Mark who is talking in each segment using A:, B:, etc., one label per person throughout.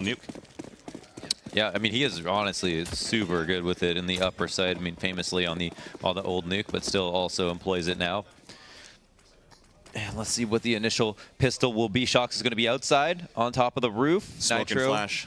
A: Nuke.
B: Yeah, I mean, he is honestly super good with it in the upper side. I mean, famously on the old Nuke, but still also employs it now. And let's see what the initial pistol will be. Shox is going to be outside on top of the roof.
A: Smoke and
B: Nitro
A: flash.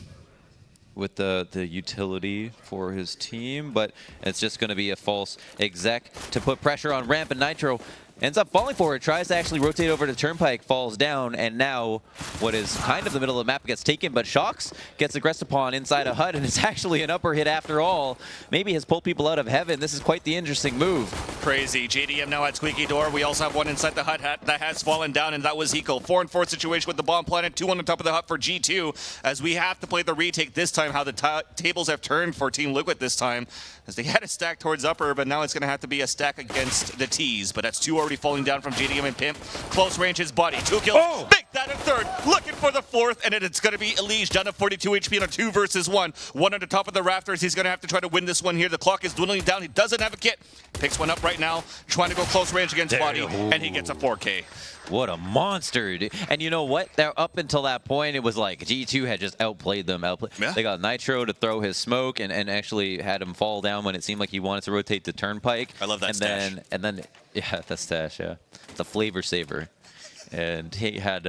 B: With the utility for his team, but it's just going to be a false exec to put pressure on ramp, and Nitro ends up falling for it, tries to actually rotate over to Turnpike, falls down, and now what is kind of the middle of the map gets taken, but Shox gets aggressed upon inside a hut, and it's actually an upper hit after all. Maybe has pulled people out of heaven. This is quite the interesting move.
A: Crazy. JDM now at Squeaky Door. We also have one inside the hut that has fallen down, and that was Hiko. 4-4 situation with the bomb planet. 2 on the top of the hut for G2, as we have to play the retake this time. How the tables have turned for Team Liquid this time, as they had a stack towards upper, but now it's going to have to be a stack against the T's. But that's 2 already falling down from JDM and Pimp. Close range, his body. 2 kills.
B: Oh!
A: Make that a 3rd. Looking for the 4th, and it's going to be Elige down to 42 HP on a 2 versus 1. One on the top of the rafters. He's going to have to try to win this one here. The clock is dwindling down. He doesn't have a kit. Picks one up right now, trying to go close range against body, and he gets a 4K.
B: What a monster, dude. And you know what? Up until that point, it was like G2 had just outplayed them.
A: Yeah.
B: They got Nitro to throw his smoke and actually had him fall down when it seemed like he wanted to rotate to Turnpike.
A: I love that stash.
B: And then, yeah, that stash, yeah. It's a flavor saver. And he had,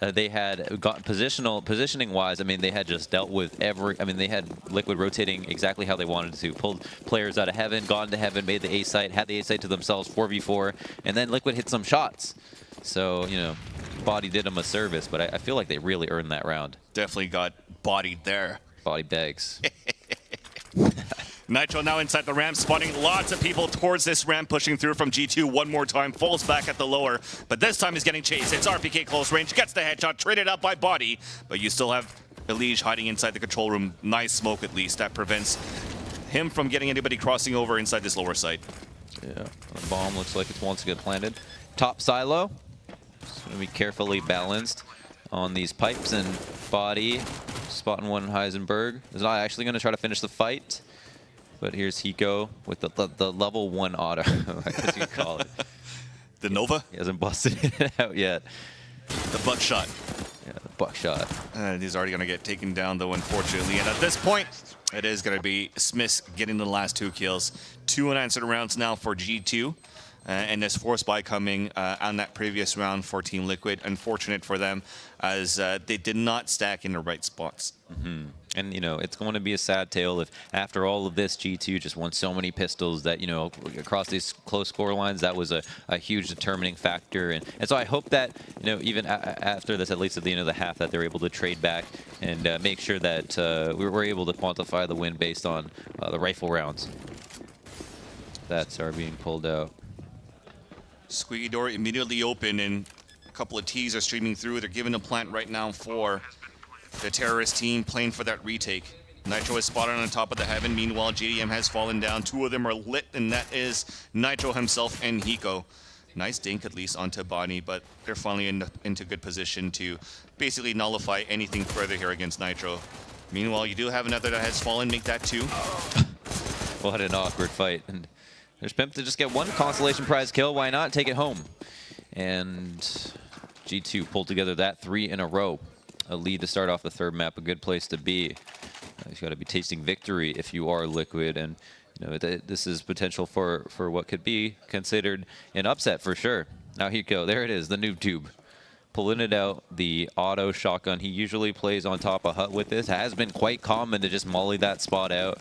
B: they had got positioning wise. I mean, they had just dealt with they had Liquid rotating exactly how they wanted to. Pulled players out of heaven, gone to heaven, made the A site, had the A site to themselves, 4v4, and then Liquid hit some shots. So, you know, Body did them a service, but I feel like they really earned that round.
A: Definitely got bodied there.
B: Body bags.
A: Nitro now inside the ramp, spawning lots of people towards this ramp, pushing through from G2 one more time, falls back at the lower, but this time he's getting chased. It's RPK close range, gets the headshot, traded up by Body, but you still have Elige hiding inside the control room. Nice smoke at least, that prevents him from getting anybody crossing over inside this lower site.
B: Yeah, the bomb looks like it's once again planted. Top silo. It's going to be carefully balanced on these pipes, and Body spotting one Heisenberg. Is not actually going to try to finish the fight, but here's Hiko with the level 1 auto, I guess you call it.
A: The Nova?
B: He hasn't busted it out yet.
A: The buckshot.
B: Yeah, the buckshot.
A: He's already going to get taken down, though, unfortunately. And at this point, it is going to be Smith getting the last 2 kills. 2 unanswered rounds now for G2. And this force buy coming on that previous round for Team Liquid. Unfortunate for them, as they did not stack in the right spots.
B: Mm-hmm. And, you know, it's going to be a sad tale if after all of this, G2 just won so many pistols that, you know, across these close score lines, that was a huge determining factor. And so I hope that, you know, even after this, at least at the end of the half, that they're able to trade back and make sure that we're able to quantify the win based on the rifle rounds that are being pulled out.
A: Squeaky Door immediately open, and a couple of T's are streaming through. They're giving a plant right now for the terrorist team playing for that retake. Nitro is spotted on top of the heaven. Meanwhile, JDM has fallen down. 2 of them are lit, and that is Nitro himself and Hiko. Nice dink at least onto Body, but they're finally into good position to basically nullify anything further here against Nitro. Meanwhile, you do have another that has fallen. Make that 2.
B: What an awkward fight. And there's Pimp to just get 1 consolation prize kill. Why not take it home? And G2 pulled together that 3 in a row. A lead to start off the 3rd map, a good place to be. You've got to be tasting victory if you are Liquid, and you know this is potential for what could be considered an upset for sure. Now Hiko, there it is, the noob tube. Pulling it out, the auto shotgun. He usually plays on top of hut with this. Has been quite common to just molly that spot out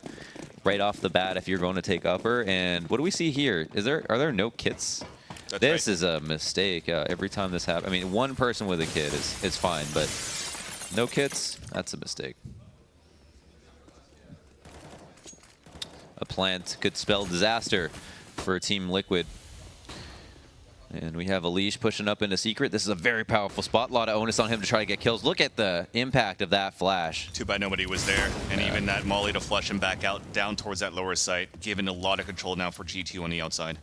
B: right off the bat if you're going to take upper. And what do we see here? Are there no kits?
A: That's
B: this
A: right.
B: is a mistake every time this happens. I mean, 1 person with a kit is fine, but no kits, that's a mistake. A plant could spell disaster for Team Liquid. And we have Elige pushing up into secret. This is a very powerful spot. A lot of onus on him to try to get kills. Look at the impact of that flash.
A: Too bad nobody was there. And even that molly to flush him back out down towards that lower site, giving a lot of control now for G2 on the outside.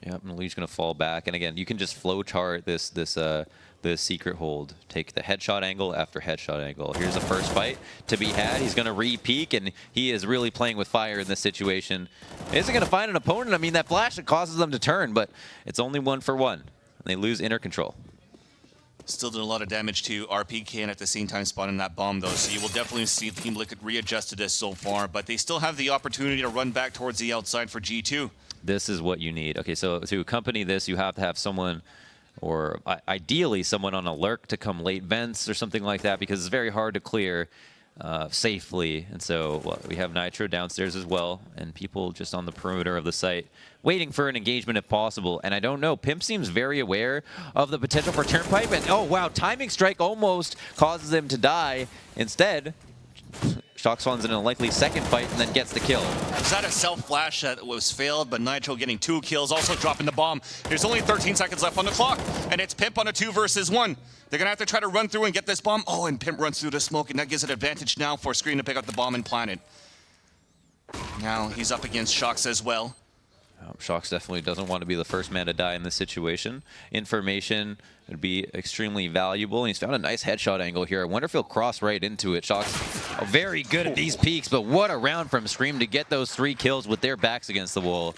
B: Yep, and Elige's going to fall back. And again, you can just flow chart the secret hold. Take the headshot angle after headshot angle. Here's the first fight to be had. He's going to re-peek, and he is really playing with fire in this situation. Isn't going to find an opponent. I mean, that flash, it causes them to turn, but it's only 1 for 1. And they lose inner control.
A: Still did a lot of damage to RPK and at the same time spotting that bomb though. So you will definitely see Team Liquid readjust to this so far, but they still have the opportunity to run back towards the outside for G2.
B: This is what you need. Okay, so to accompany this, you have to have someone, or ideally someone on a lurk to come late vents or something like that, because it's very hard to clear safely. And so we have Nitro downstairs as well, and people just on the perimeter of the site waiting for an engagement if possible. And I don't know, Pimp seems very aware of the potential for Turnpipe, and oh wow, timing strike almost causes him to die. Instead, Shoxfon's in a likely second fight and then gets the kill.
A: Was that a self-flash that was failed, but Nitro getting 2 kills, also dropping the bomb. There's only 13 seconds left on the clock, and it's Pimp on a 2 versus 1. They're gonna have to try to run through and get this bomb. Oh, and Pimp runs through the smoke, and that gives an advantage now for Scream to pick up the bomb and plant it. Now he's up against Shox as well.
B: Shox definitely doesn't want to be the first man to die in this situation. Information would be extremely valuable, and he's found a nice headshot angle here. I wonder if he'll cross right into it. Shox very good at these peaks, but what a round from Scream to get those 3 kills with their backs against the wall.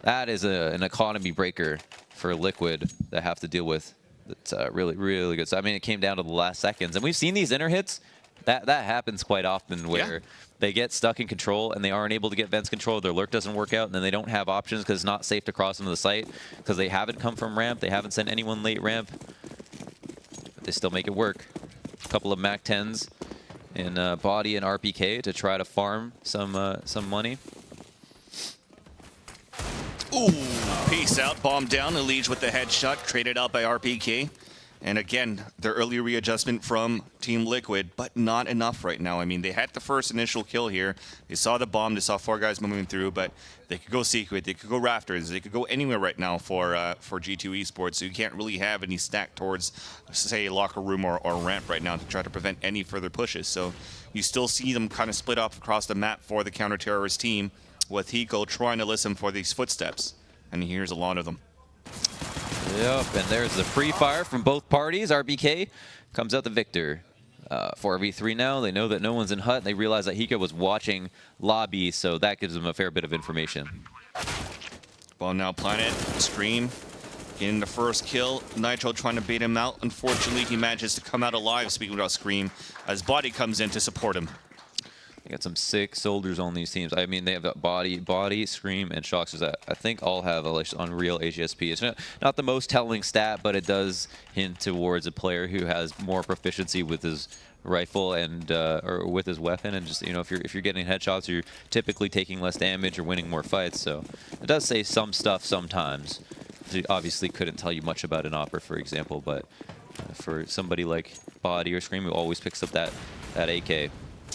B: That is an economy breaker for Liquid that have to deal with. It's really, really good. So, I mean, it came down to the last seconds, and we've seen these inner hits. That happens quite often where they get stuck in control and they aren't able to get vents control. Their lurk doesn't work out, and then they don't have options because it's not safe to cross into the site because they haven't come from ramp. They haven't sent anyone late ramp, but they still make it work. A couple of Mac 10s in Body and RPK to try to farm some money.
A: Ooh, peace out, bomb down. Elige with the headshot, traded out by RPK. And again, the early readjustment from Team Liquid, but not enough right now. I mean, they had the first initial kill here. They saw the bomb, they saw 4 guys moving through, but they could go Secret, they could go Rafters, they could go anywhere right now for G2 Esports. So you can't really have any stack towards, say, locker room or ramp right now to try to prevent any further pushes. So you still see them kind of split up across the map for the counter-terrorist team, with Hiko trying to listen for these footsteps. And he hears a lot of them.
B: Yep, and there's the free fire from both parties. RBK comes out the victor. 4v3 now. They know that no one's in hut. They realize that Hiko was watching lobby, so that gives them a fair bit of information.
A: Ball now planted. Scream getting the first kill. Nitro trying to bait him out. Unfortunately, he manages to come out alive, speaking about Scream, as Body comes in to support him.
B: They got some sick soldiers on these teams. I mean, they have Body, Scream, and Shox that I think all have unreal HSP. It's not the most telling stat, but it does hint towards a player who has more proficiency with his rifle and or with his weapon. And just, you know, if you're getting headshots, you're typically taking less damage or winning more fights. So it does say some stuff sometimes. It obviously couldn't tell you much about an Opera, for example, but for somebody like Body or Scream who always picks up that AK.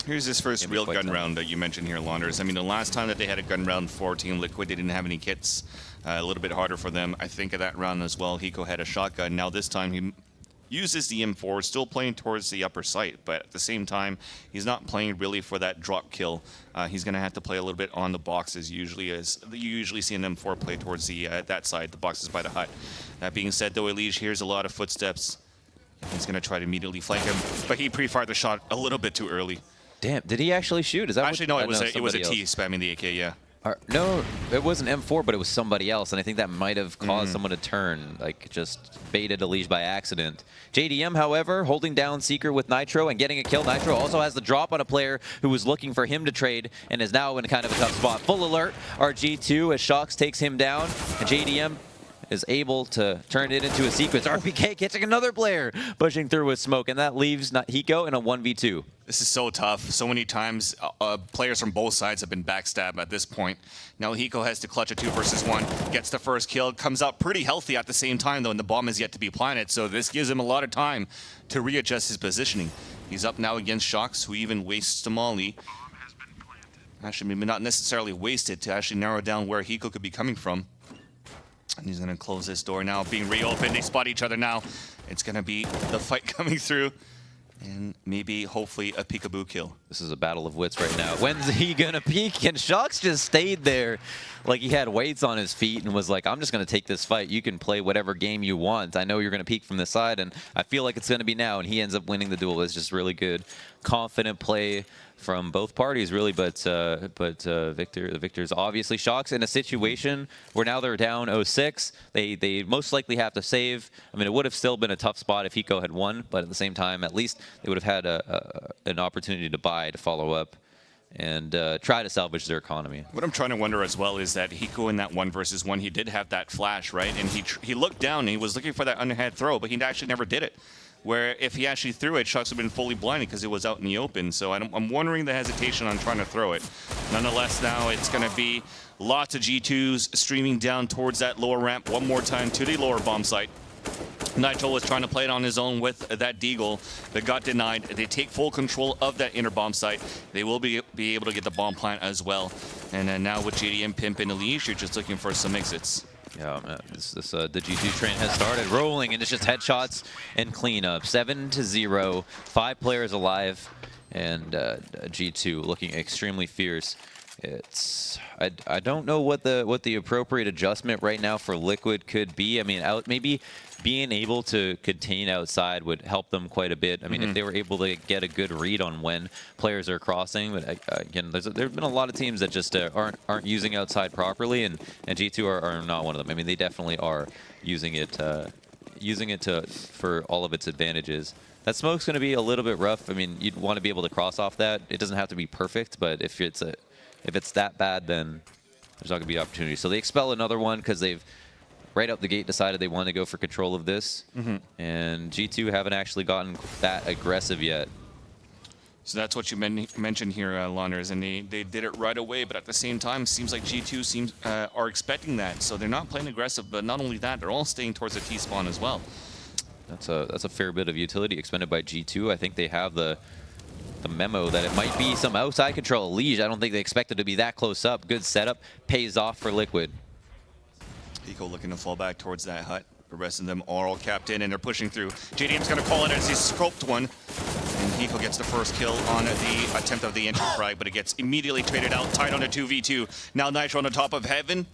A: Here's this first real gun round that you mentioned here, Launders. I mean, the last time that they had a gun round for Team Liquid, they didn't have any kits. A little bit harder for them. I think of that round as well, Hiko had a shotgun. Now this time he uses the M4, still playing towards the upper site, but at the same time, he's not playing really for that drop kill. He's going to have to play a little bit on the boxes, usually, as you usually see an M4 play towards the that side, the boxes by the hut. That being said, though, Elige hears a lot of footsteps. He's going to try to immediately flank him, but he pre-fired the shot a little bit too early.
B: Damn, did he actually shoot? Is that
A: actually no? It was a T spamming the AK. Yeah.
B: No, it was an M4, but it was somebody else, and I think that might have caused someone to turn, like just baited Elige by accident. JDM, however, holding down Seeker with Nitro and getting a kill. Nitro also has the drop on a player who was looking for him to trade and is now in kind of a tough spot. Full alert, RG2 as Shox takes him down, and JDM is able to turn it into a sequence. RPK catching another player, pushing through with smoke, and that leaves Hiko in a 1v2.
A: This is so tough. So many times, players from both sides have been backstabbed at this point. Now Hiko has to clutch a 2 versus 1, gets the first kill, comes out pretty healthy at the same time, though, and the bomb is yet to be planted, so this gives him a lot of time to readjust his positioning. He's up now against Shox, who even wastes the molly. Actually, maybe not necessarily wasted, to actually narrow down where Hiko could be coming from. And he's going to close this door now, being reopened. They spot each other now. It's going to be the fight coming through. And maybe, hopefully, a peekaboo kill.
B: This is a battle of wits right now. When's he gonna peek? And Shox just stayed there like he had weights on his feet and was like, I'm just gonna take this fight. You can play whatever game you want. I know you're gonna peek from the side, and I feel like it's gonna be now. And he ends up winning the duel. It's just really good, confident play from both parties, really. But the victor's obviously Shox in a situation where now they're down 0-6. They most likely have to save. I mean, it would have still been a tough spot if Hiko had won, but at the same time, at least they would have had an opportunity to buy, to follow up, and try to salvage their economy.
A: What I'm trying to wonder as well is that Hiko in that 1 versus 1, he did have that flash, right? And he looked down and he was looking for that underhand throw, but he actually never did it. Where if he actually threw it, Shox would have been fully blinded because it was out in the open. So I'm wondering the hesitation on trying to throw it. Nonetheless, now it's going to be lots of G2s streaming down towards that lower ramp one more time to the lower bomb site. Nitro was trying to play it on his own with that deagle, but got denied. They take full control of that inner bomb site. They will be able to get the bomb plant as well. And then now with JDM, Pimp, and Elise, you're just looking for some exits.
B: Yeah, man, the G2 train has started rolling, and it's just headshots and cleanup. 7-0, 5 players alive, and G2 looking extremely fierce. I don't know what the appropriate adjustment right now for Liquid could be. I mean, maybe being able to contain outside would help them quite a bit. I mean, if they were able to get a good read on when players are crossing. But again, there's been a lot of teams that just aren't using outside properly, and G2 are not one of them. I mean, they definitely are using it for all of its advantages. That smoke's going to be a little bit rough. I mean, you'd want to be able to cross off that. It doesn't have to be perfect, but if it's that bad, then there's not going to be opportunity. So they expel another one because they've right out the gate decided they want to go for control of this. And G2 haven't actually gotten that aggressive yet.
A: So that's what you mentioned here, Launders, and they did it right away. But at the same time, seems like G2 are expecting that. So they're not playing aggressive, but not only that, they're all staying towards the T-spawn as well.
B: That's a fair bit of utility expended by G2. I think they have the memo that it might be some outside control. Liege, I don't think they expected to be that close up. Good setup, pays off for Liquid.
A: Hiko looking to fall back towards that hut. The rest of them are all capped in, and they're pushing through. JDM's going to call it as he scoped one. And Hiko gets the first kill on the attempt of the entry frag, but it gets immediately traded out, tied on a 2v2. Now Nitro on the top of Heaven.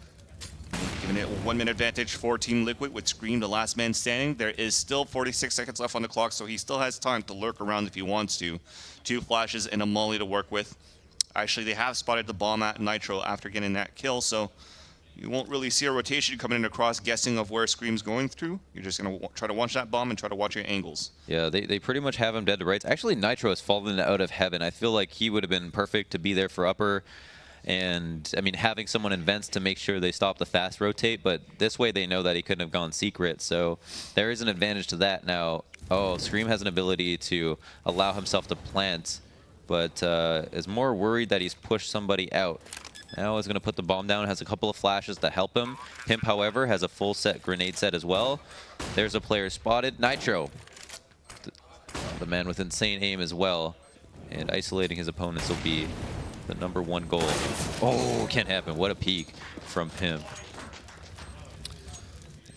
A: Giving it a 1-minute advantage for Team Liquid with Scream, the last man standing. There is still 46 seconds left on the clock, so he still has time to lurk around if he wants to. 2 flashes and a molly to work with. Actually, they have spotted the bomb at Nitro after getting that kill, so you won't really see a rotation coming in across, guessing of where Scream's going through. You're just going to try to watch that bomb and try to watch your angles.
B: Yeah, they pretty much have him dead to rights. Actually, Nitro has fallen out of Heaven. I feel like he would have been perfect to be there for upper. And, I mean, having someone in vents to make sure they stop the fast rotate, but this way they know that he couldn't have gone secret, so there is an advantage to that. Now, Scream has an ability to allow himself to plant, but is more worried that he's pushed somebody out. Now is going to put the bomb down, has a couple of flashes to help him. Pimp, however, has a full set grenade set as well. There's a player spotted. Nitro, the man with insane aim as well, and isolating his opponents will be the #1 goal. Oh, can't happen. What a peek from Pimp.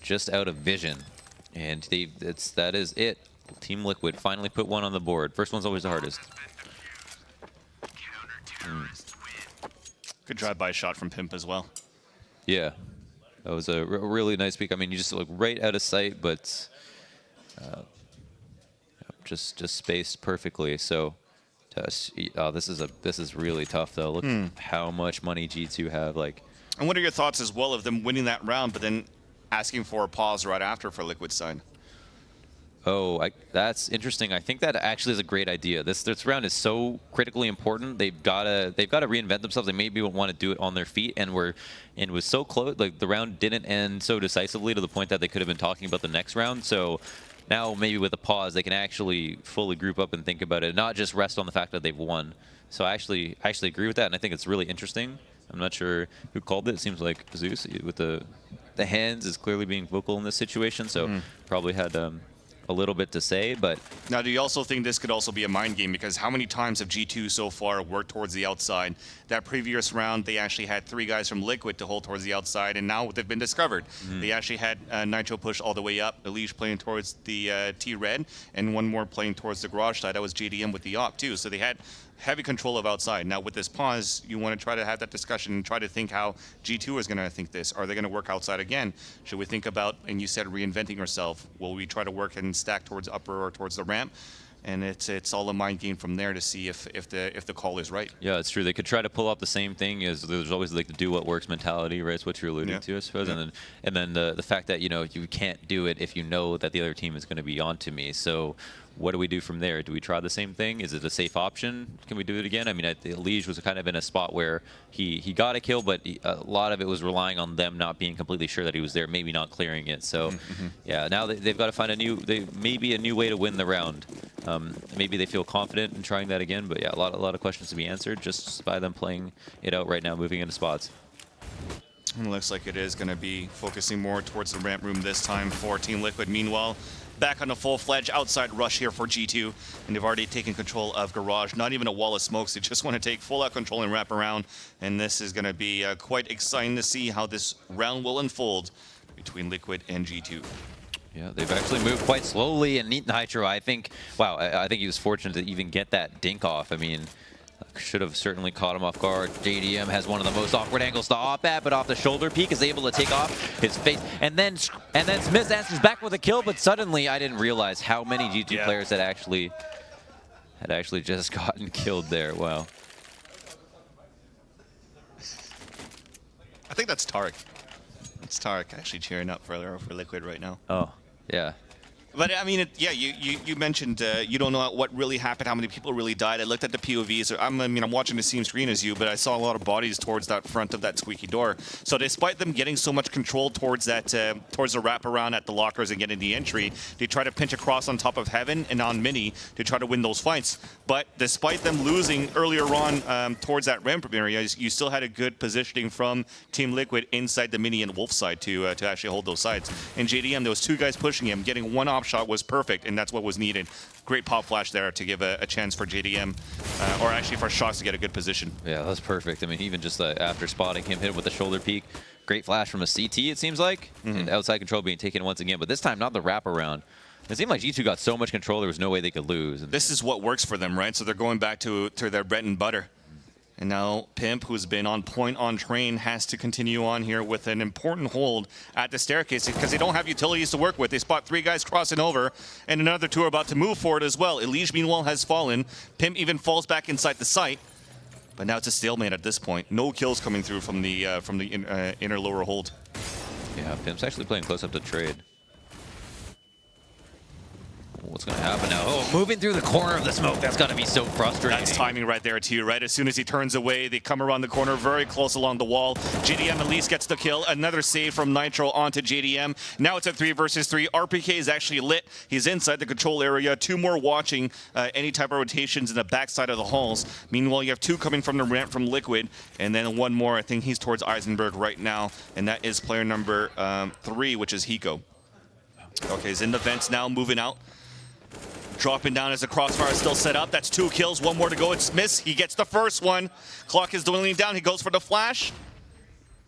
B: Just out of vision. And that is it. Team Liquid finally put one on the board. First one's always the hardest.
A: Good drive-by shot from Pimp as well.
B: Yeah. That was a really nice peek. I mean, you just look right out of sight, but just spaced perfectly. So this is really tough though. Look how much money G2 have.
A: And what are your thoughts as well of them winning that round, but then asking for a pause right after for Liquid side?
B: Oh, that's interesting. I think that actually is a great idea. This round is so critically important. They've got to reinvent themselves. They maybe want to do it on their feet, and it was so close. Like, the round didn't end so decisively to the point that they could have been talking about the next round. So now maybe with a pause, they can actually fully group up and think about it, not just rest on the fact that they've won. So I actually agree with that, and I think it's really interesting. I'm not sure who called it. It seems like Zeus with the hands is clearly being vocal in this situation. So probably had a little bit to say, but
A: now, do you also think this could also be a mind game? Because how many times have G2 so far worked towards the outside? That previous round, they actually had 3 guys from Liquid to hold towards the outside, and now they've been discovered. They actually had Nitro push all the way up, Elim playing towards the T-Red, and one more playing towards the garage side. That was JDM with the op, too. So they had heavy control of outside. Now, with this pause, you want to try to have that discussion and try to think how G2 is going to think this. Are they going to work outside again? Should we think about, and you said reinventing yourself, will we try to work and stack towards upper or towards the ramp? And it's all a mind game from there to see if the call is right.
B: yeah, it's true. They could try to pull up the same thing as there's always like the do what works mentality, right? It's what you're alluding to, I suppose.
A: Yeah.
B: And then the fact that, you know, you can't do it if you know that the other team is going to be onto me. So what do we do from there? Do we try the same thing? Is it a safe option? Can we do it again? I mean, Elim was kind of in a spot where he got a kill, but a lot of it was relying on them not being completely sure that he was there, maybe not clearing it. So, yeah, now they've got to find maybe a new way to win the round. Maybe they feel confident in trying that again, but yeah, a lot of questions to be answered just by them playing it out right now, moving into spots.
A: It looks like it is going to be focusing more towards the ramp room this time for Team Liquid. Meanwhile, back on a full-fledged outside rush here for G2, and they've already taken control of Garage. Not even a wall of smokes. They just want to take full-out control and wrap around, and this is going to be quite exciting to see how this round will unfold between Liquid and G2.
B: Yeah, they've actually moved quite slowly, and Nitro, I think, wow, I think he was fortunate to even get that dink off. I mean, should have certainly caught him off guard. JDM has one of the most awkward angles to op at, but off the shoulder peak is able to take off his face. And then Smith answers back with a kill, but suddenly I didn't realize how many G2 players had actually just gotten killed there. Wow.
A: I think that's Tarek. It's Tarek actually cheering up for Liquid right now.
B: Oh, yeah.
A: But I mean, you mentioned you don't know what really happened, how many people really died. I looked at the POVs. I'm watching the same screen as you, but I saw a lot of bodies towards that front of that squeaky door. So despite them getting so much control towards that, towards the wraparound at the lockers and getting the entry, they try to pinch across on top of Heaven and on Mini to try to win those fights. But despite them losing earlier on towards that ramp area, you still had a good positioning from Team Liquid inside the Mini and Wolf side to actually hold those sides. And JDM, there was 2 guys pushing him, getting one op shot was perfect, and that's what was needed. Great pop flash there to give a chance for JDM, or actually for Shox to get a good position.
B: Yeah, that's perfect. I mean, even just after spotting him, hit him with the shoulder peek. Great flash from a CT, it seems like. And outside control being taken once again, but this time not the wraparound. It seemed like G2 got so much control, there was no way they could lose.
A: This is what works for them, right? So they're going back to their bread and butter. And now Pimp, who's been on point on train, has to continue on here with an important hold at the staircase because they don't have utilities to work with. They spot 3 guys crossing over, and another 2 are about to move forward as well. Elim, meanwhile, has fallen. Pimp even falls back inside the site. But now it's a stalemate at this point. No kills coming through from the inner lower hold.
B: Yeah, Pimp's actually playing close up to trade. What's going to happen now? Oh, moving through the corner of the smoke. That's got to be so frustrating.
A: That's timing right there, too, right? As soon as he turns away, they come around the corner very close along the wall. JDM at least gets the kill. Another save from Nitro onto JDM. Now it's a 3 versus 3. RPK is actually lit. He's inside the control area. 2 more watching any type of rotations in the backside of the halls. Meanwhile, you have 2 coming from the ramp from Liquid. And then 1 more. I think he's towards Eisenberg right now. And that is player number 3, which is Hiko. Okay, he's in the vents now, moving out. Dropping down as the crossfire is still set up. That's 2 kills, 1 more to go. It's Miss. He gets the first one. Clock is dwindling down. He goes for the flash.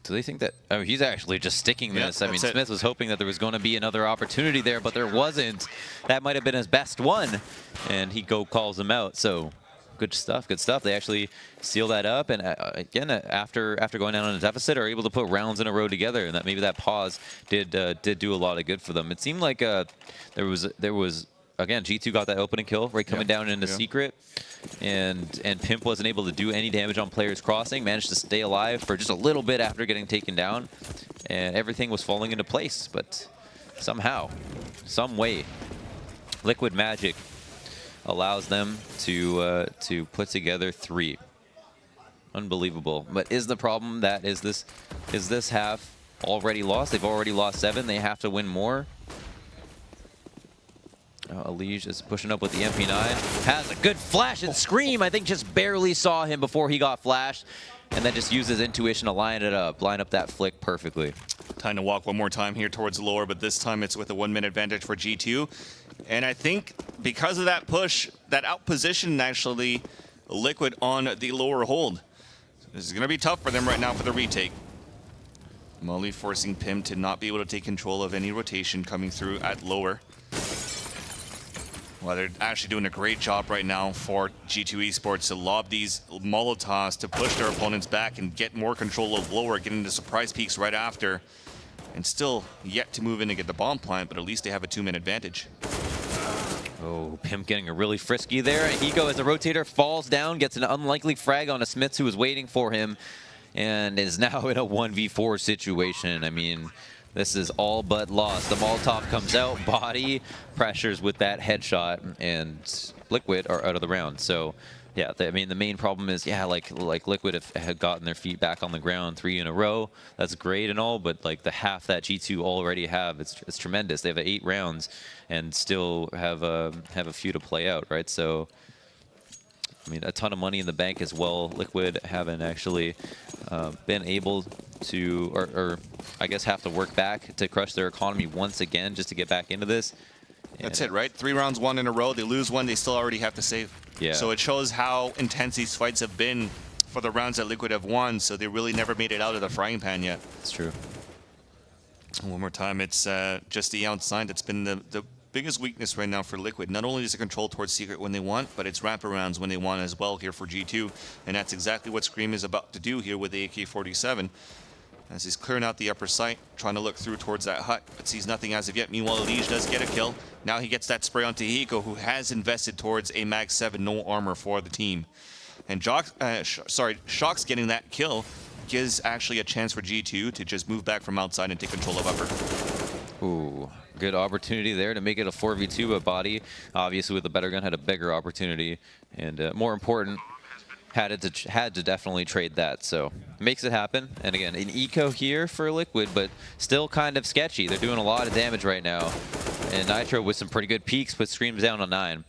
B: Do they think that... I mean, he's actually just sticking this. I mean, Smith was hoping that there was going to be another opportunity there, but there wasn't. That might have been his best one. And Hiko calls him out. So good stuff, good stuff. They actually seal that up. And again, after going down on a deficit, are able to put rounds in a row together. And that maybe that pause did do a lot of good for them. It seemed like there was again, G2 got that opening kill right coming down into Secret, and Pimp wasn't able to do any damage on players crossing, managed to stay alive for just a little bit after getting taken down, and everything was falling into place. But somehow, some way, Liquid Magic allows them to put together 3. Unbelievable. But is the problem that is this half already lost? They've already lost 7. They have to win more. Elim is pushing up with the MP9. Has a good flash and scream. I think just barely saw him before he got flashed. And then just used his intuition to line up that flick perfectly.
A: Plan to walk one more time here towards lower, but this time it's with a 1-minute advantage for G2. And I think because of that push, that outposition actually Liquid on the lower hold. This is going to be tough for them right now for the retake. Molly forcing Pim to not be able to take control of any rotation coming through at lower. Well, they're actually doing a great job right now for G2 Esports to lob these Molotovs to push their opponents back and get more control of lower, getting the surprise peaks right after. And still yet to move in and get the bomb plant, but at least they have a 2-minute advantage.
B: Oh, Pimp getting a really frisky there. Hiko as a rotator falls down, gets an unlikely frag on a Smiths who was waiting for him, and is now in a 1v4 situation. I mean, this is all but lost. The Molotov comes out, body pressures with that headshot, and Liquid are out of the round. So, yeah, I mean, the main problem is, yeah, like Liquid had gotten their feet back on the ground 3 in a row. That's great and all, but like the half that G2 already have, it's tremendous. They have 8 rounds and still have a few to play out, right? So, I mean, a ton of money in the bank as well. Liquid haven't actually been able to, or I guess have to work back to crush their economy once again just to get back into this.
A: That's it, right? 3 rounds won in a row. They lose one, they still already have to save.
B: Yeah. So
A: it shows how intense these fights have been for the rounds that Liquid have won, so they really never made it out of the frying pan yet.
B: That's true.
A: One more time, it's just the outside that's been the biggest weakness right now for Liquid. Not only is it control towards Secret when they want, but it's wraparounds when they want as well here for G2. And that's exactly what Scream is about to do here with the AK-47. As he's clearing out the upper site, trying to look through towards that hut, but sees nothing as of yet. Meanwhile, Lige does get a kill. Now he gets that spray onto Hiko, who has invested towards a Mag 7 no armor for the team. And Shock's getting that kill gives actually a chance for G2 to just move back from outside and take control of upper.
B: Ooh, good opportunity there to make it a 4v2, but Body, obviously with a better gun, had a bigger opportunity. And more important, had to definitely trade that, so makes it happen. And again, an eco here for Liquid, but still kind of sketchy. They're doing a lot of damage right now. And Nitro with some pretty good peaks, but Scream's down on 9.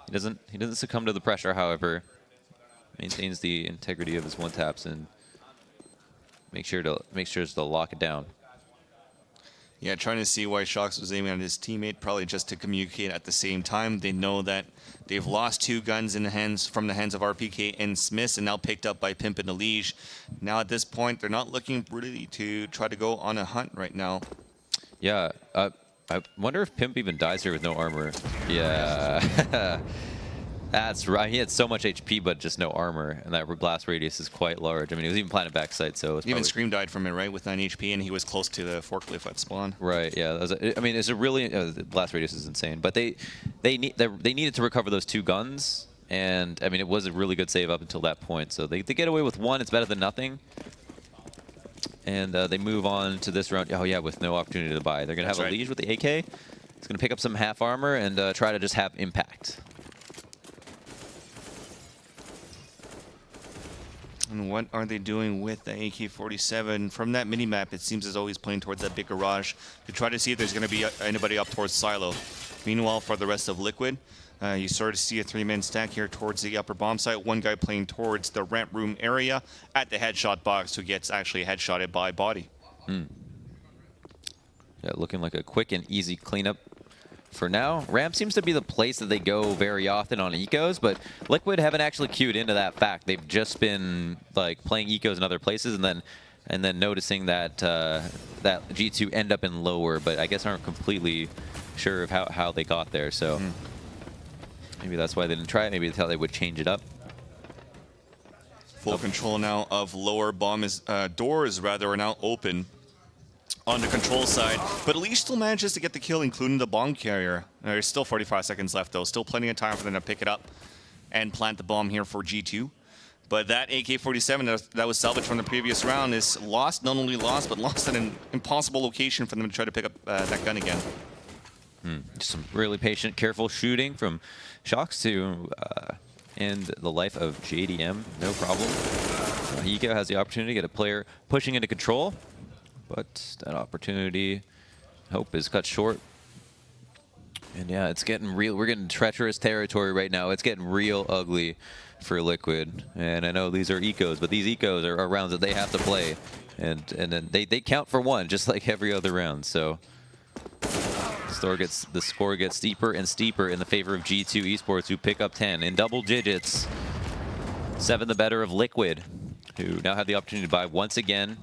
B: He doesn't succumb to the pressure, however. Maintains the integrity of his one taps and make sure to lock it down.
A: Yeah, trying to see why Shocks was aiming at his teammate, probably just to communicate at the same time. They know that they've lost 2 guns from the hands of RPK and Smiths, and now picked up by Pimp and Elige. Now at this point, they're not looking really to try to go on a hunt right now.
B: Yeah, I wonder if Pimp even dies here with no armor. Yeah. That's right. He had so much HP, but just no armor, and that blast radius is quite large. I mean, he was even planted backside, so it's
A: even Scream died from it, right, with 9 HP, and he was close to the forklift at spawn.
B: Right. Yeah. I mean, it's a really the blast radius is insane, but they needed to recover those 2 guns, and I mean, it was a really good save up until that point. So they get away with 1. It's better than nothing. And they move on to this round. Oh yeah, with no opportunity to buy. They're gonna have a Lige with the AK. It's gonna pick up some half armor and try to just have impact.
A: And what are they doing with the AK-47? From that mini-map, it seems as though he's playing towards that big garage to try to see if there's going to be anybody up towards Silo. Meanwhile, for the rest of Liquid, you sort of see a 3-man stack here towards the upper bomb site. One guy playing towards the ramp room area at the headshot box, who gets actually headshotted by Body.
B: Yeah, looking like a quick and easy cleanup. For now, ramp seems to be the place that they go very often on ecos, but Liquid haven't actually queued into that fact. They've just been like playing ecos in other places, and then noticing that that G2 end up in lower, but I guess aren't completely sure of how they got there. So maybe that's why they didn't try it. Maybe they thought they would change it up.
A: Full control now of lower. Doors rather are now open on the control side, but Elige still manages to get the kill, including the bomb carrier. There's still 45 seconds left, though. Still plenty of time for them to pick it up and plant the bomb here for G2. But that AK-47 that was salvaged from the previous round is lost. Not only lost, but lost at an impossible location for them to try to pick up that gun again.
B: Just some really patient, careful shooting from Shocks to end the life of JDM. No problem. Hiko has the opportunity to get a player pushing into control, but that opportunity, hope, is cut short. And yeah, it's getting real. We're getting treacherous territory right now. It's getting real ugly for Liquid. And I know these are ecos, but these ecos are rounds that they have to play. And then they count for one, just like every other round. So the score gets steeper and steeper in the favor of G2 Esports, who pick up 10 in double digits. 7 the better of Liquid, who now have the opportunity to buy once again.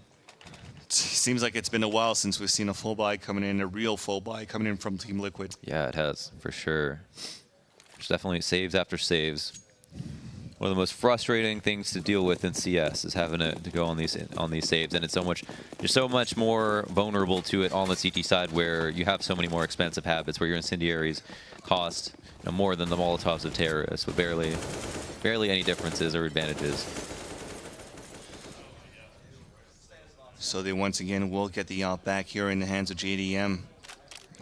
A: Seems like it's been a while since we've seen a full buy coming in, a real full buy coming in from Team Liquid.
B: Yeah, it has, for sure. There's definitely saves after saves. One of the most frustrating things to deal with in CS is having to go on these saves, and it's you're so much more vulnerable to it on the CT side, where you have so many more expensive habits, where your incendiaries cost more than the Molotovs of terrorists, with barely any differences or advantages.
A: So they once again will get the out back here in the hands of JDM.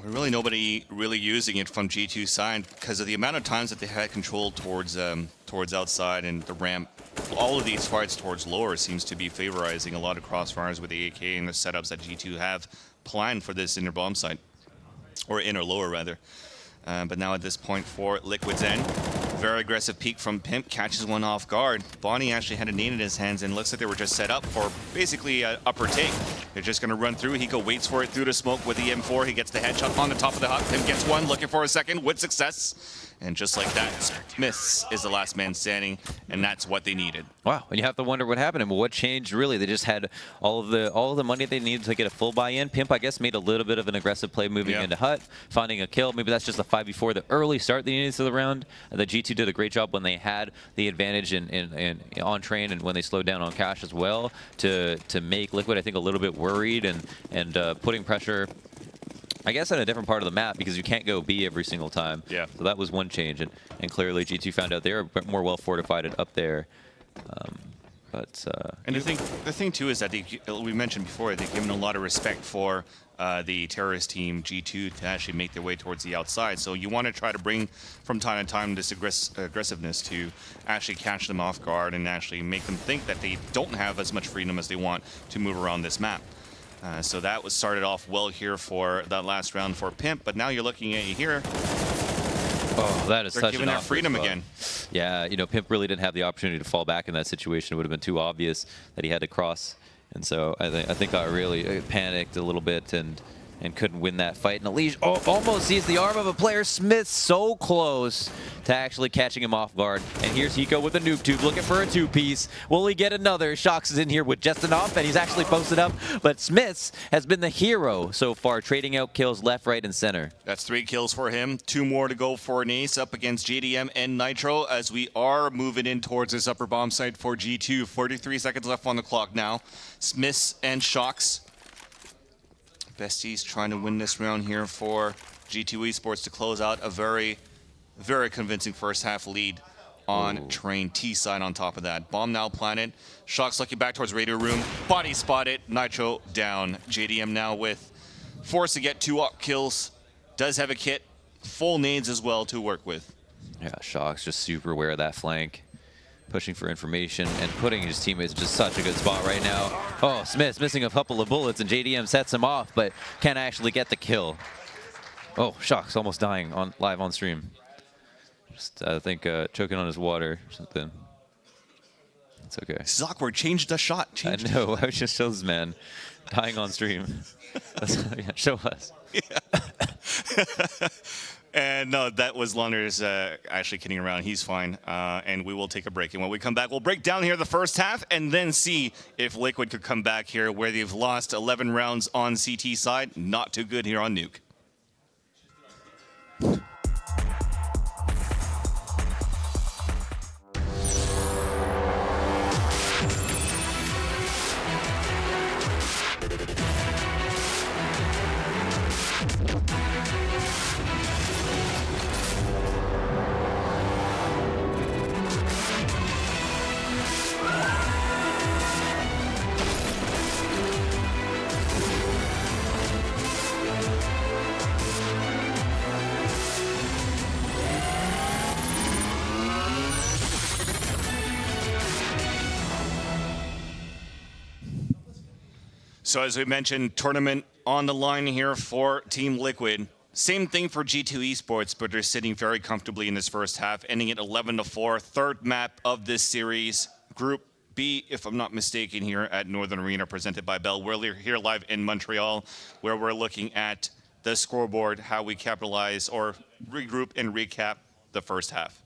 A: Really nobody really using it from G2 side because of the amount of times that they had control towards outside and the ramp. All of these fights towards lower seems to be favorizing a lot of crossfires with the AK and the setups that G2 have planned for this inner bomb site, or inner lower rather. But now at this point for Liquid's end, very aggressive peek from Pimp, catches one off guard. Bonnie actually had a nade in his hands and looks like they were just set up for basically an upper take. They're just going to run through. Hiko waits for it through the smoke with the M4. He gets the headshot on the top of the hut. Pimp gets one, looking for a second with success. And just like that, Smith is the last man standing, and that's what they needed.
B: Wow, and you have to wonder what happened and what changed. Really, they just had all of the money they needed to get a full buy-in. Pimp, I guess, made a little bit of an aggressive play moving into hut, finding a kill. Maybe that's just a 5v4, the early start they needed to the round. The G2 did a great job when they had the advantage in on train, and when they slowed down on cash as well, to make Liquid, I think, a little bit worried and putting pressure, I guess, on a different part of the map, because you can't go B every single time.
A: Yeah.
B: So that was one change, and clearly G2 found out they were more well fortified up there.
A: And the thing too is that we mentioned before, they've given a lot of respect for the terrorist team G2 to actually make their way towards the outside. So you want to try to bring from time to time this aggressiveness to actually catch them off guard and actually make them think that they don't have as much freedom as they want to move around this map. So that was started off well here for that last round for Pimp, but now you're looking at here.
B: Oh, that is such an
A: awkward freedom spot again.
B: Yeah, you know, Pimp really didn't have the opportunity to fall back in that situation. It would have been too obvious that he had to cross, and so I think I really panicked a little bit and couldn't win that fight. And Elige almost sees the arm of a player. Smith so close to actually catching him off guard. And here's Hiko with a Nuke tube looking for a two-piece. Will he get another? Shox is in here with just enough, and he's actually posted up. But Smiths has been the hero so far, trading out kills left, right, and center.
A: That's 3 kills for him. 2 more to go for an ace up against JDM and Nitro, as we are moving in towards this upper bomb site for G2. 43 seconds left on the clock now. Smiths and Shox. Besties trying to win this round here for G2 Esports to close out a very, very convincing first half lead on Train T side on top of that. Bomb now planted. Shox looking back towards radio room. Body spotted. Nitro down. JDM now with forced to get 2 up kills. Does have a kit. Full nades as well to work with.
B: Yeah, Shox just super aware of that flank. Pushing for information and putting his teammates in just such a good spot right now. Oh, Smith's missing a couple of bullets and JDM sets him off, but can't actually get the kill. Oh, Shox almost dying live on stream. Just, I think, choking on his water or something. It's okay.
A: This is awkward. Change the shot.
B: I know. I just show this man dying on stream. Yeah, show us.
A: Yeah. And no, that was Lunder's actually kidding around. He's fine. And we will take a break. And when we come back, we'll break down here the first half and then see if Liquid could come back here, where they've lost 11 rounds on CT side. Not too good here on Nuke. So as we mentioned, tournament on the line here for Team Liquid. Same thing for G2 Esports, but they're sitting very comfortably in this first half, ending at 11-4. Third map of this series, Group B, if I'm not mistaken, here at Northern Arena, presented by Bell. We're here live in Montreal, where we're looking at the scoreboard, how we capitalize or regroup and recap the first half.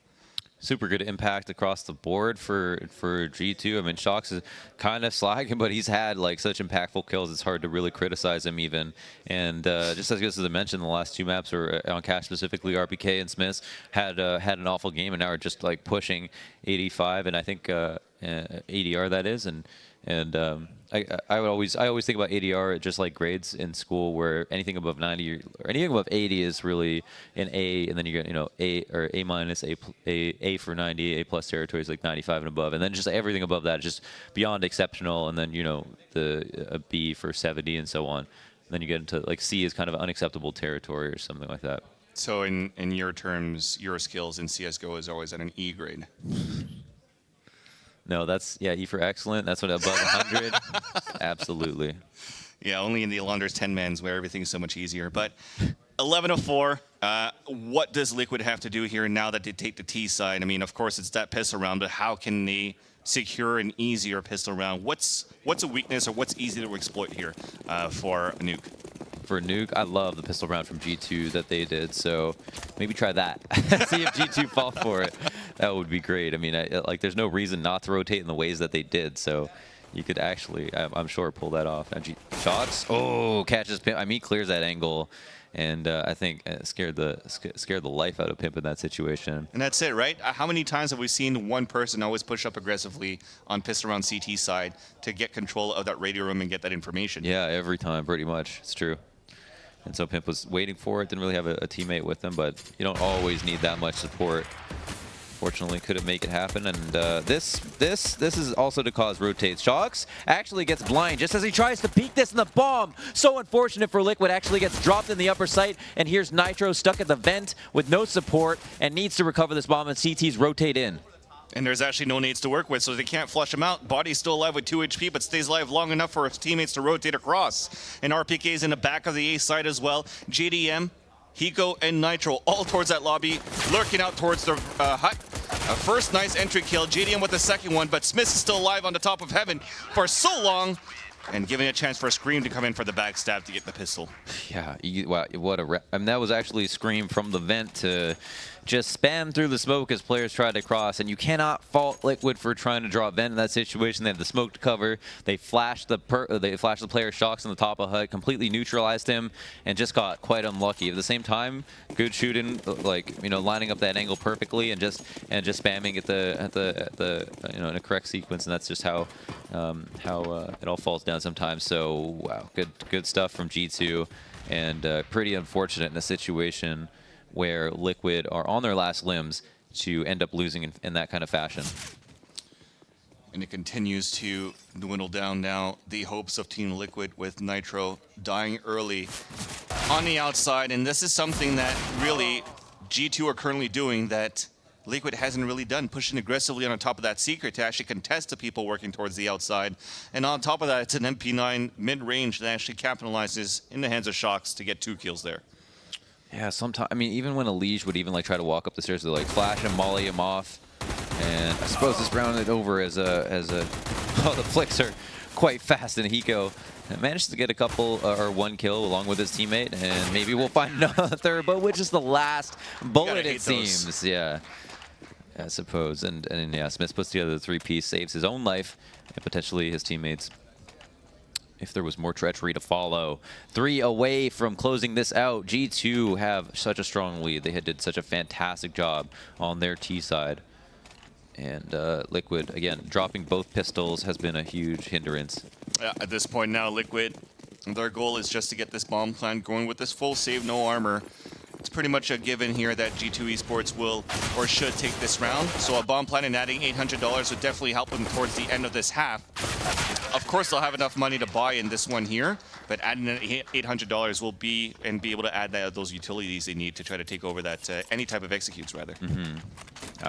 B: Super good impact across the board for G2. I mean, Shox is kind of slacking, but he's had like such impactful kills. It's hard to really criticize him even. And just as I mentioned, the last two maps are on Cash specifically, RPK and Smiths had an awful game, and now are just like pushing 85, and I think ADR that is, and I always think about ADR just like grades in school, where anything above 90 or anything above 80 is really an A, and then you get A or A minus, A for 90, A plus territory is like 95 and above, and then just everything above that is just beyond exceptional, and then a B for 70 and so on. And then you get into like C is kind of unacceptable territory or something like that.
A: So in your terms, your skills in CS:GO is always at an E grade.
B: No, that's, E for excellent. That's what above 100. Absolutely.
A: Yeah, only in the Alonder's 10-mans where everything's so much easier. But 11-4, what does Liquid have to do here now that they take the T side? I mean, of course, it's that pistol round, but how can they secure an easier pistol round? What's a weakness or what's easy to exploit here for Nuke?
B: For Nuke, I love the pistol round from G2 that they did, so maybe try that. See if G2 fall for it. That would be great. I mean, there's no reason not to rotate in the ways that they did, so you could actually, I'm sure, pull that off. Shots, catches Pimp. I mean, clears that angle, and I think scared the life out of Pimp in that situation.
A: And that's it, right? How many times have we seen one person always push up aggressively on pistol round CT side to get control of that radio room and get that information?
B: Yeah, every time, pretty much. It's true. And so Pimp was waiting for it, didn't really have a teammate with him, but you don't always need that much support. Fortunately, couldn't make it happen, and this is also to cause rotates. Shox actually gets blind just as he tries to peek this in the bomb. So unfortunate for Liquid, actually gets dropped in the upper site, and here's Nitro stuck at the vent with no support and needs to recover this bomb, and CT's rotate in.
A: And there's actually no nades to work with, so they can't flush him out. Body's still alive with 2 HP, but stays alive long enough for his teammates to rotate across. And RPK's in the back of the A side as well. JDM, Hiko, and Nitro all towards that lobby, lurking out towards the hut. A first nice entry kill, JDM with the second one, but Smith is still alive on the top of heaven for so long, and giving a chance for Scream to come in for the backstab to get the pistol.
B: Yeah, wow, what I mean, that was actually Scream from the vent to just spam through the smoke as players tried to cross, and you cannot fault Liquid for trying to draw a vent in that situation. They had the smoke to cover. They flashed the player Shox on the top of HUD, completely neutralized him, and just got quite unlucky. At the same time, good shooting, like lining up that angle perfectly, and just spamming at the in a correct sequence, and that's just how it all falls down sometimes. So wow, good stuff from G2, and pretty unfortunate in a situation where Liquid are on their last limbs to end up losing in that kind of fashion.
A: And it continues to dwindle down now. The hopes of Team Liquid with Nitro dying early on the outside. And this is something that really G2 are currently doing that Liquid hasn't really done, pushing aggressively on top of that secret to actually contest the people working towards the outside. And on top of that, it's an MP9 mid-range that actually capitalizes in the hands of Shox to get 2 kills there.
B: Yeah, sometimes, I mean, even when Elige would even try to walk up the stairs, they flash him, molly him off. And I suppose this rounded over as a oh, the flicks are quite fast, and Hiko managed to get a couple or 1 kill along with his teammate, and maybe we'll find another third, but which is the last bullet, it seems. Those. Yeah, I suppose. And yeah, Smith puts together the 3-piece, saves his own life and potentially his teammates. If there was more treachery to follow. 3 away from closing this out. G2 have such a strong lead. They did such a fantastic job on their T side. And Liquid, again, dropping both pistols has been a huge hindrance.
A: Yeah, at this point now, Liquid, their goal is just to get this bomb plant going with this full save, no armor. It's pretty much a given here that G2 Esports will or should take this round. So a bomb plant and adding $800 would definitely help them towards the end of this half. Of course, they'll have enough money to buy in this one here, but adding $800 will be able to add those utilities they need to try to take over that any type of executes, rather.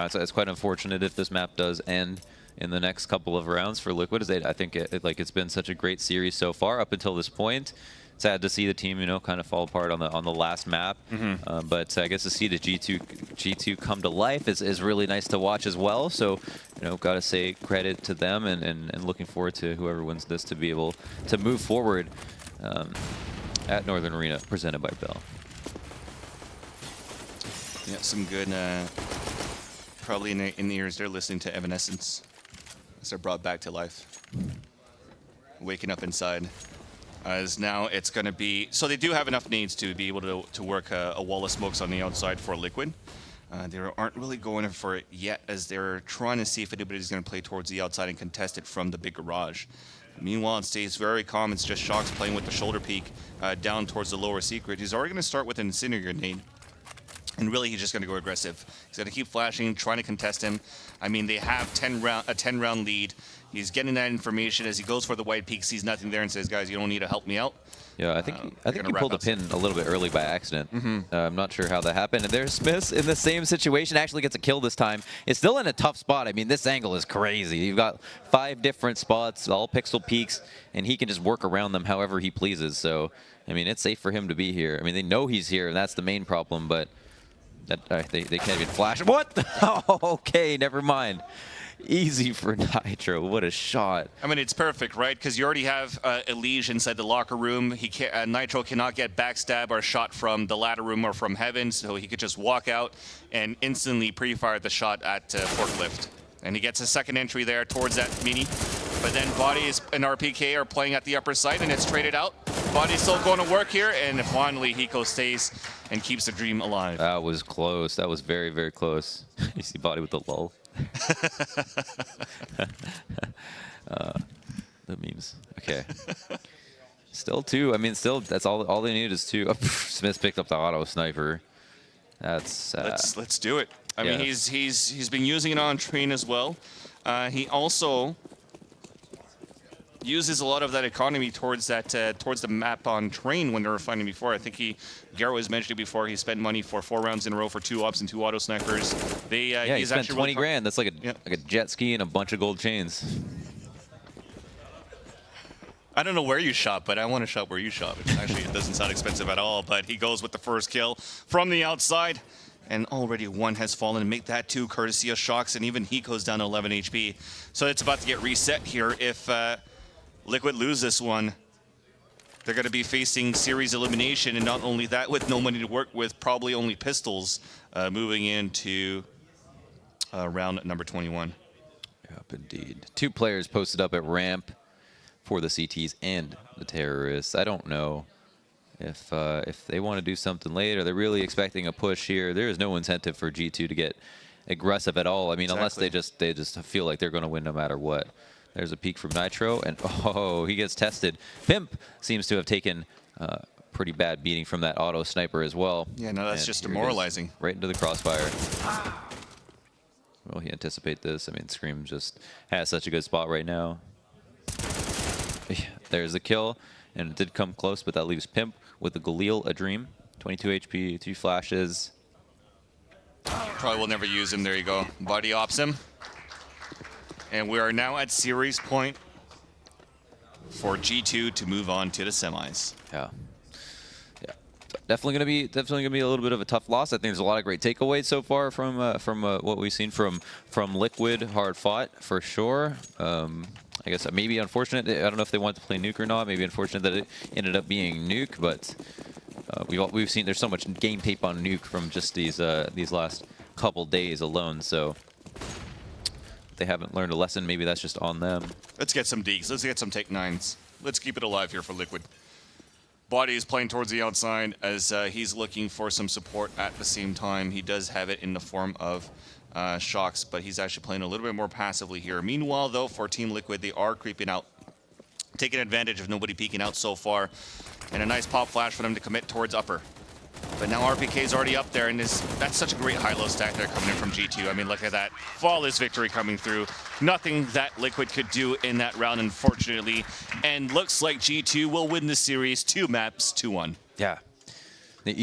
B: So it's quite unfortunate if this map does end in the next couple of rounds for Liquid. I think it's been such a great series so far up until this point. sad to see the team, kind of fall apart on the last map. But I guess to see the G2 come to life is really nice to watch as well. So, got to say credit to them, and looking forward to whoever wins this to be able to move forward at Northern Arena, presented by Bell.
A: Yeah, some good, probably in the ears they're listening to Evanescence as they're brought back to life. Waking up inside. As now it's going to be, so they do have enough nades to be able to work a wall of smokes on the outside for Liquid. They aren't really going for it yet, as they're trying to see if anybody's going to play towards the outside and contest it from the big garage. Meanwhile, it stays very calm. It's just Shox playing with the shoulder peak down towards the lower secret. He's already going to start with an incinerator nade. And really, he's just going to go aggressive. He's going to keep flashing, trying to contest him. I mean, they have a 10-round lead. He's getting that information as he goes for the white peak, sees nothing there, and says, "Guys, you don't need to help me out."
B: Yeah, I think he pulled a pin a little bit early by accident. I'm not sure how that happened. And there's Smith in the same situation, actually gets a kill this time. It's still in a tough spot. I mean, this angle is crazy. You've got 5 different spots, all pixel peaks, and he can just work around them however he pleases. So, I mean, it's safe for him to be here. I mean, they know he's here, and that's the main problem, but they can't even flash. What? Oh, okay, never mind. Easy for Nitro. What a shot.
A: I mean, it's perfect, right? Because you already have Elige inside the locker room. Nitro cannot get backstab or shot from the ladder room or from heaven, so he could just walk out and instantly pre-fire the shot at Forklift. And he gets a second entry there towards that mini. But then Bodies and RPK are playing at the upper side, and it's traded out. Body's still going to work here, and finally Hiko stays and keeps the dream alive.
B: That was close. That was very, very close. You see Body with the lull. The memes. Okay. Still 2. I mean, still, that's all they need is 2. Smith picked up the auto sniper. That's
A: let's do it. I mean, he's been using it on train as well. He also uses a lot of that economy towards that towards the map on train when they were fighting before. I think Garrett was mentioning before, he spent money for 4 rounds in a row for 2 ops and 2 auto snipers.
B: Yeah, he spent 20 grand. That's like a jet ski and a bunch of gold chains.
A: I don't know where you shop, but I want to shop where you shop. Actually, it doesn't sound expensive at all, but he goes with the first kill from the outside. And already 1 has fallen. Make that 2 courtesy of Shox, and even he goes down to 11 HP. So it's about to get reset here. If Liquid lose this one, they're going to be facing series elimination, and not only that, with no money to work with, probably only pistols, moving into round number 21.
B: Yep, indeed. 2 players posted up at ramp for the CTs and the terrorists. I don't know if they want to do something later. They're really expecting a push here. There is no incentive for G2 to get aggressive at all. I mean, unless they just feel like they're going to win no matter what. There's a peek from Nitro, and oh, he gets tested. Pimp seems to have taken pretty bad beating from that auto sniper as well.
A: Yeah, no, that's just demoralizing.
B: Right into the crossfire. Will he anticipate this? I mean, Scream just has such a good spot right now. Yeah, there's the kill, and it did come close, but that leaves Pimp with the Galil, a dream. 22 HP, 2 flashes.
A: Probably will never use him. There you go. Body ops him. And we are now at series point for G2 to move on to the semis.
B: Yeah. Definitely gonna be a little bit of a tough loss. I think there's a lot of great takeaways so far from what we've seen from Liquid. Hard fought for sure. I guess maybe unfortunate. I don't know if they wanted to play Nuke or not. Maybe unfortunate that it ended up being Nuke. But we've seen there's so much game tape on Nuke from just these last couple days alone. So if they haven't learned a lesson, maybe that's just on them.
A: Let's get some Deeks. Let's get some Take 9s. Let's keep it alive here for Liquid. Body is playing towards the outside as he's looking for some support at the same time. He does have it in the form of Shox, but he's actually playing a little bit more passively here. Meanwhile, though, for Team Liquid, they are creeping out, taking advantage of nobody peeking out so far. And a nice pop flash for them to commit towards upper. But now RPK is already up there, and that's such a great high-low stack there coming in from G2. I mean, look at that. Flawless victory coming through. Nothing that Liquid could do in that round, unfortunately. And looks like G2 will win the series 2 maps to 1.
B: Yeah,